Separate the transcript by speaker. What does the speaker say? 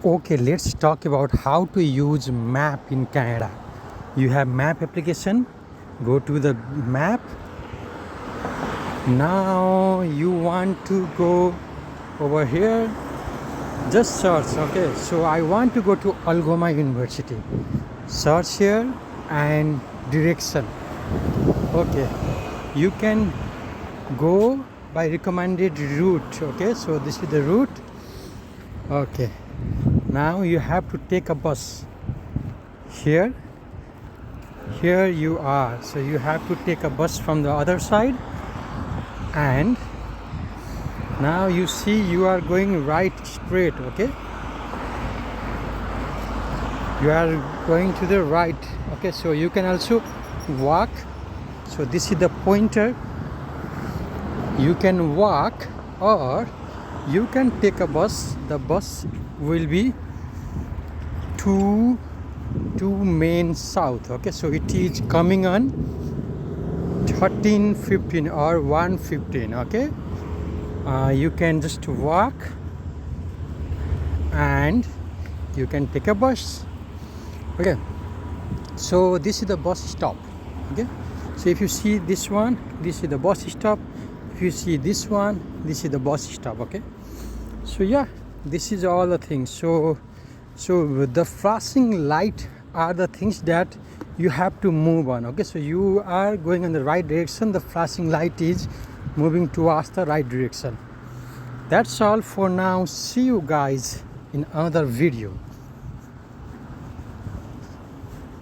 Speaker 1: Okay, let's talk about how to use map in Canada. You have map application, go to the map. Now you want to go over here, just search. Okay, so I want to go to Algoma University. Search here and direction. Okay, you can go by recommended route. Okay, so this is the route. Okay, now you have to take a bus. Here you are, so you have to take a bus from the other side, and now you see you are going right straight. Okay, you are going to the right. Okay, so you can also walk. So this is the pointer. You can walk or you can take a bus. The bus will be to Main South. Okay, so it is coming on 13:15 or 1:15. Okay, you can just walk and you can take a bus. Okay, so this is the bus stop. Okay, so if you see this one, this is the bus stop. If you see this one, this is the bus stop. Okay, so yeah, this is all the things. So the flashing light are the things that you have to move on. Okay, so you are going in the right direction, the flashing light is moving towards the right direction. That's all for now. See you guys in another video.